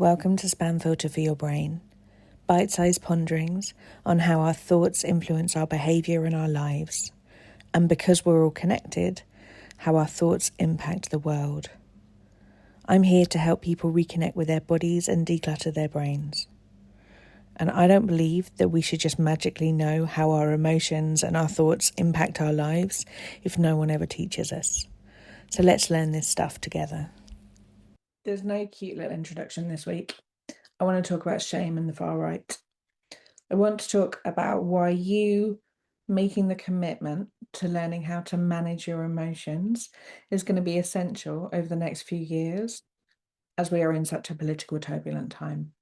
Welcome to Spam Filter for Your Brain, bite-sized ponderings on how our thoughts influence our behaviour and our lives, and because we're all connected, how our thoughts impact the world. I'm here to help people reconnect with their bodies and declutter their brains. And I don't believe that we should just magically know how our emotions and our thoughts impact our lives if no one ever teaches us. So let's learn this stuff together. There's no cute little introduction this week. I want to talk about shame and the far right. I want to talk about why you making the commitment to learning how to manage your emotions is going to be essential over the next few years as we are in such a political turbulent time.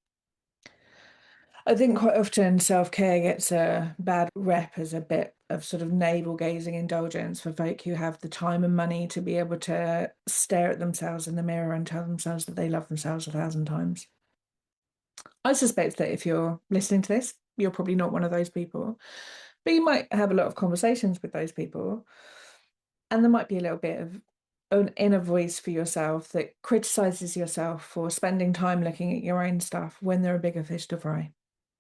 I think quite often self-care gets a bad rep as a bit of sort of navel-gazing indulgence for folk who have the time and money to be able to stare at themselves in the mirror and tell themselves that they love themselves 1,000 times. I suspect that if you're listening to this, you're probably not one of those people, but you might have a lot of conversations with those people, and there might be a little bit of an inner voice for yourself that criticizes yourself for spending time looking at your own stuff when there are bigger fish to fry.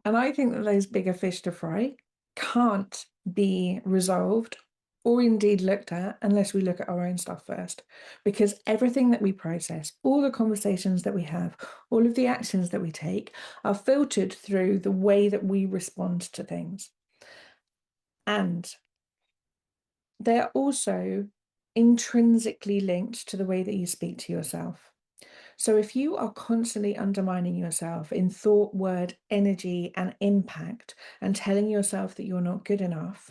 And I think that those bigger fish to fry can't be resolved or indeed looked at unless we look at our own stuff first. Because everything that we process, all the conversations that we have, all of the actions that we take are filtered through the way that we respond to things. And they're also intrinsically linked to the way that you speak to yourself. So if you are constantly undermining yourself in thought, word, energy, and impact, and telling yourself that you're not good enough,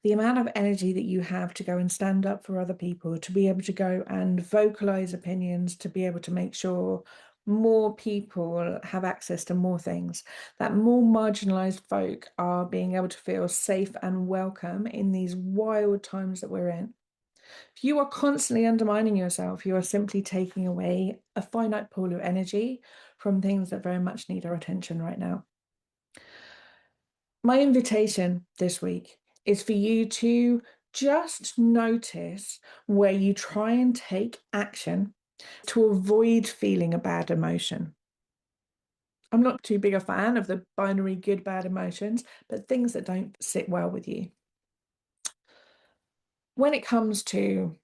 the amount of energy that you have to go and stand up for other people, to be able to go and vocalize opinions, to be able to make sure more people have access to more things, that more marginalized folk are being able to feel safe and welcome in these wild times that we're in. If you are constantly undermining yourself, you are simply taking away a finite pool of energy from things that very much need our attention right now. My invitation this week is for you to just notice where you try and take action to avoid feeling a bad emotion. I'm not too big a fan of the binary good, bad emotions, but things that don't sit well with you. When it comes to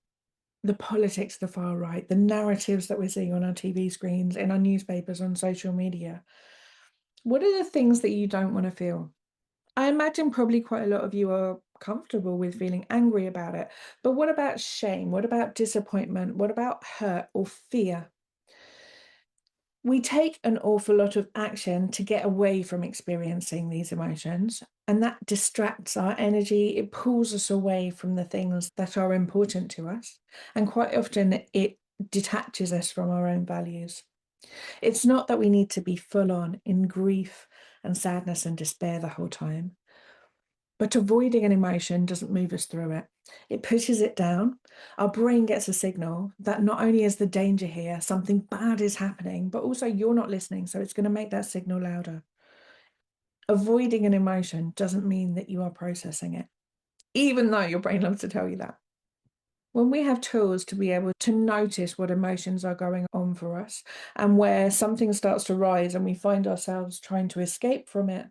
the politics of the far right, the narratives that we're seeing on our TV screens, in our newspapers, on social media, what are the things that you don't want to feel? I imagine probably quite a lot of you are comfortable with feeling angry about it, but what about shame? What about disappointment? What about hurt or fear? We take an awful lot of action to get away from experiencing these emotions, and that distracts our energy. It pulls us away from the things that are important to us, and quite often it detaches us from our own values. It's not that we need to be full on in grief and sadness and despair the whole time, but avoiding an emotion doesn't move us through it. It pushes it down. Our brain gets a signal that not only is the danger here, something bad is happening, but also you're not listening. So it's going to make that signal louder. Avoiding an emotion doesn't mean that you are processing it, even though your brain loves to tell you that. When we have tools to be able to notice what emotions are going on for us and where something starts to rise and we find ourselves trying to escape from it,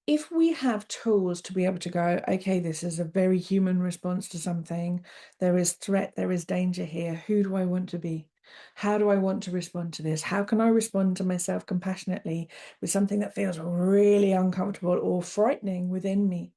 if we have tools to be able to go, okay, this is a very human response to something, there is threat, there is danger here, who do I want to be? How do I want to respond to this? How can I respond to myself compassionately with something that feels really uncomfortable or frightening within me?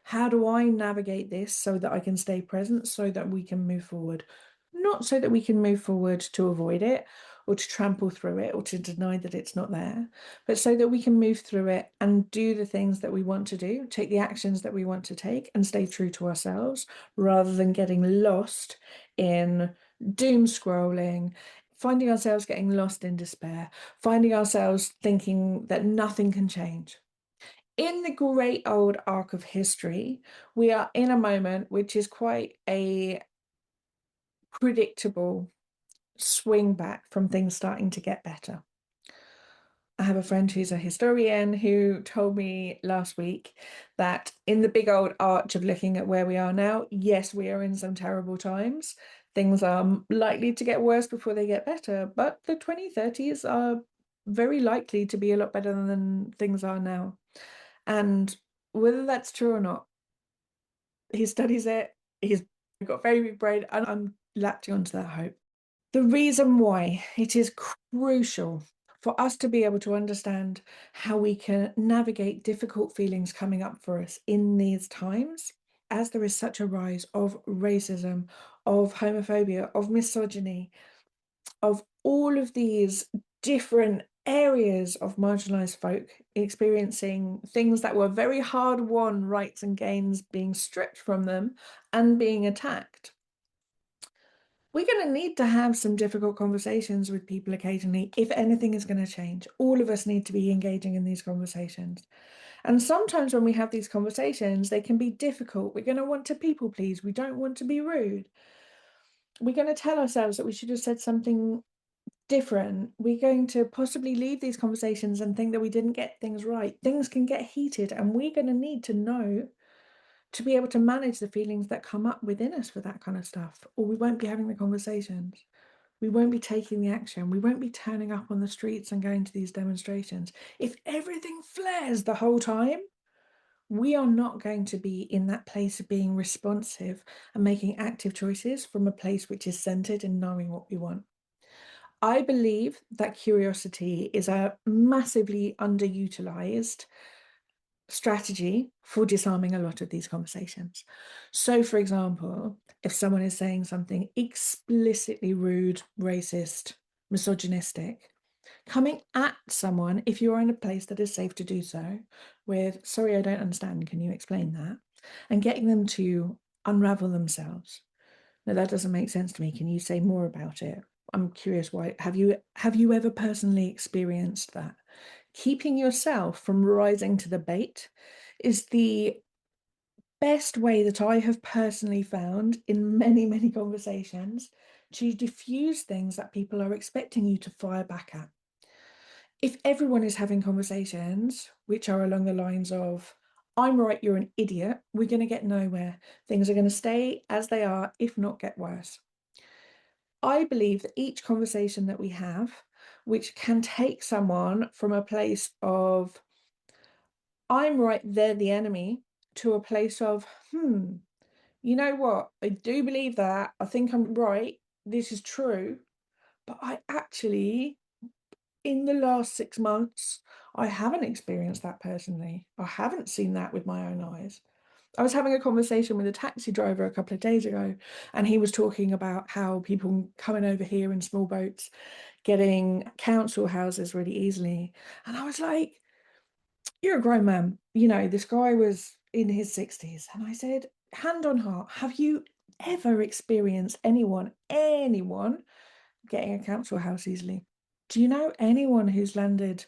How do I navigate this so that I can stay present, so that we can move forward? Not so that we can move forward to avoid it or to trample through it or to deny that it's not there, but so that we can move through it and do the things that we want to do, take the actions that we want to take, and stay true to ourselves rather than getting lost in doom scrolling, finding ourselves getting lost in despair, finding ourselves thinking that nothing can change. In the great old arc of history, we are in a moment which is quite a predictable swing back from things starting to get better. I have a friend who's a historian who told me last week that in the big old arch of looking at where we are now, yes, we are in some terrible times. Things are likely to get worse before they get better, but the 2030s are very likely to be a lot better than things are now. And whether that's true or not, he studies it. He's got a very big brain, and I'm latching onto that hope. The reason why it is crucial for us to be able to understand how we can navigate difficult feelings coming up for us in these times, as there is such a rise of racism, of homophobia, of misogyny, of all of these different areas of marginalized folk experiencing things that were very hard won rights and gains being stripped from them and being attacked. We're going to need to have some difficult conversations with people occasionally if anything is going to change. All of us need to be engaging in these conversations. And sometimes when we have these conversations, they can be difficult. We're going to want to people please. We don't want to be rude. We're going to tell ourselves that we should have said something different. We're going to possibly leave these conversations and think that we didn't get things right. Things can get heated, and we're going to need to know to be able to manage the feelings that come up within us for that kind of stuff, or we won't be having the conversations. We won't be taking the action. We won't be turning up on the streets and going to these demonstrations. If everything flares the whole time, we are not going to be in that place of being responsive and making active choices from a place which is centered in knowing what we want. I believe that curiosity is a massively underutilized strategy for disarming a lot of these conversations. So, for example, if someone is saying something explicitly rude, racist, misogynistic, coming at someone, if you're in a place that is safe to do so, with, sorry, I don't understand, can you explain that? And getting them to unravel themselves. No, that doesn't make sense to me. Can you say more about it? I'm curious why. Have you ever personally experienced that? Keeping yourself from rising to the bait is the best way that I have personally found in many, many conversations to diffuse things that people are expecting you to fire back at. If everyone is having conversations which are along the lines of, I'm right, you're an idiot, we're going to get nowhere. Things are going to stay as they are, if not get worse. I believe that each conversation that we have, which can take someone from a place of, I'm right, they're the enemy, to a place of, you know what? I do believe that. I think I'm right. This is true. But I actually, in the last 6 months, I haven't experienced that personally. I haven't seen that with my own eyes. I was having a conversation with a taxi driver a couple of days ago, and he was talking about how people coming over here in small boats, getting council houses really easily. And I was like, you're a grown man. This guy was in his 60s. And I said, hand on heart, have you ever experienced anyone getting a council house easily? Do you know anyone who's landed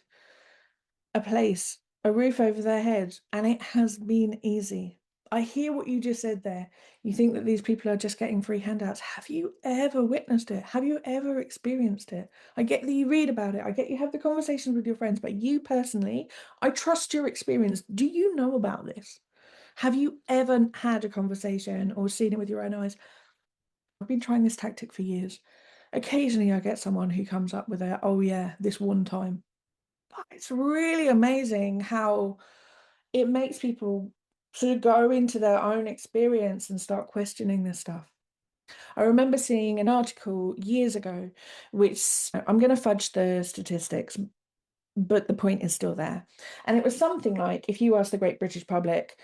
a place, a roof over their head, and it has been easy? I hear what you just said there. You think that these people are just getting free handouts. Have you ever witnessed it? Have you ever experienced it? I get that you read about it. I get you have the conversations with your friends, but you personally, I trust your experience. Do you know about this? Have you ever had a conversation or seen it with your own eyes? I've been trying this tactic for years. Occasionally I get someone who comes up with a, oh yeah, this one time. But it's really amazing how it makes people sort of go into their own experience and start questioning this stuff. I remember seeing an article years ago, which I'm going to fudge the statistics, but the point is still there. And it was something like, if you ask the great British public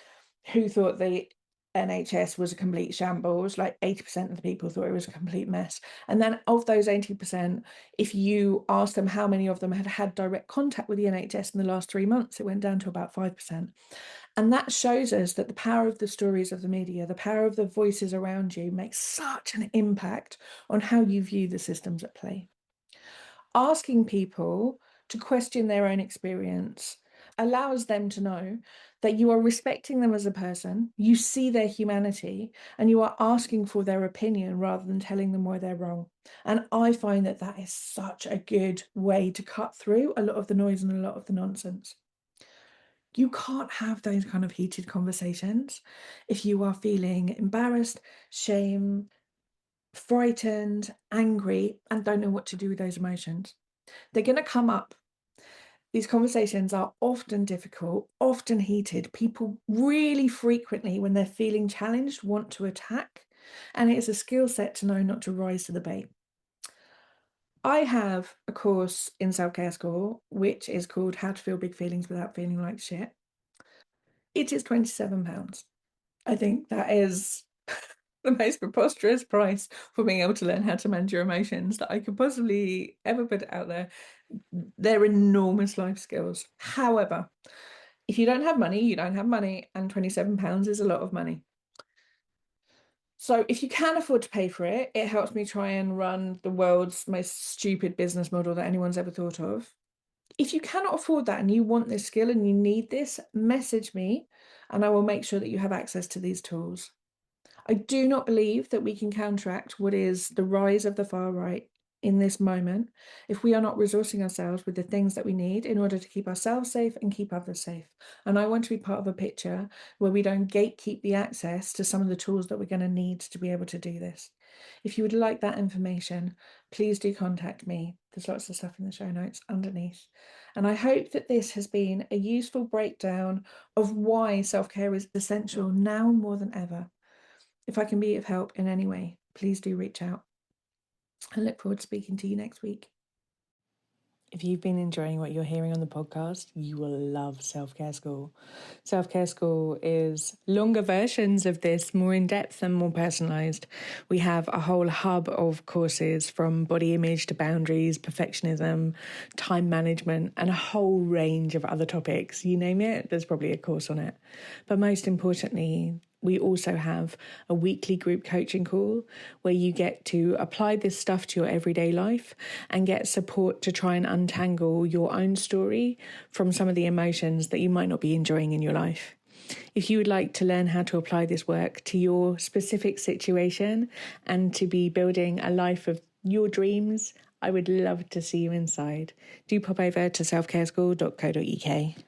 who thought the NHS was a complete shambles, like 80% of the people thought it was a complete mess. And then of those 80%, if you asked them how many of them had had direct contact with the NHS in the last 3 months, it went down to about 5%. And that shows us that the power of the stories of the media, the power of the voices around you makes such an impact on how you view the systems at play. Asking people to question their own experience allows them to know that you are respecting them as a person, you see their humanity, and you are asking for their opinion rather than telling them why they're wrong. And I find that that is such a good way to cut through a lot of the noise and a lot of the nonsense. You can't have those kind of heated conversations if you are feeling embarrassed, shame, frightened, angry, and don't know what to do with those emotions. They're going to come up. These conversations are often difficult, often heated. People really frequently, when they're feeling challenged, want to attack. And it is a skill set to know not to rise to the bait. I have a course in self-care school, which is called How to Feel Big Feelings Without Feeling Like Shit. It is £27. I think that is the most preposterous price for being able to learn how to manage your emotions that I could possibly ever put out there. They're enormous life skills. However, if you don't have money, you don't have money, and £27 is a lot of money. So if you can afford to pay for it, it helps me try and run the world's most stupid business model that anyone's ever thought of. If you cannot afford that and you want this skill and you need this, message me and I will make sure that you have access to these tools. I do not believe that we can counteract what is the rise of the far right in this moment if we are not resourcing ourselves with the things that we need in order to keep ourselves safe and keep others safe. And I want to be part of a picture where we don't gatekeep the access to some of the tools that we're going to need to be able to do this. If you would like that information, please do contact me. There's lots of stuff in the show notes underneath. And I hope that this has been a useful breakdown of why self-care is essential now more than ever. If I can be of help in any way, please do reach out. I look forward to speaking to you next week. If you've been enjoying what you're hearing on the podcast, you will love Self-Care School. Self-Care School is longer versions of this, more in-depth and more personalised. We have a whole hub of courses from body image to boundaries, perfectionism, time management, and a whole range of other topics. You name it, there's probably a course on it. But most importantly, we also have a weekly group coaching call where you get to apply this stuff to your everyday life and get support to try and untangle your own story from some of the emotions that you might not be enjoying in your life. If you would like to learn how to apply this work to your specific situation and to be building a life of your dreams, I would love to see you inside. Do pop over to selfcareschool.co.uk.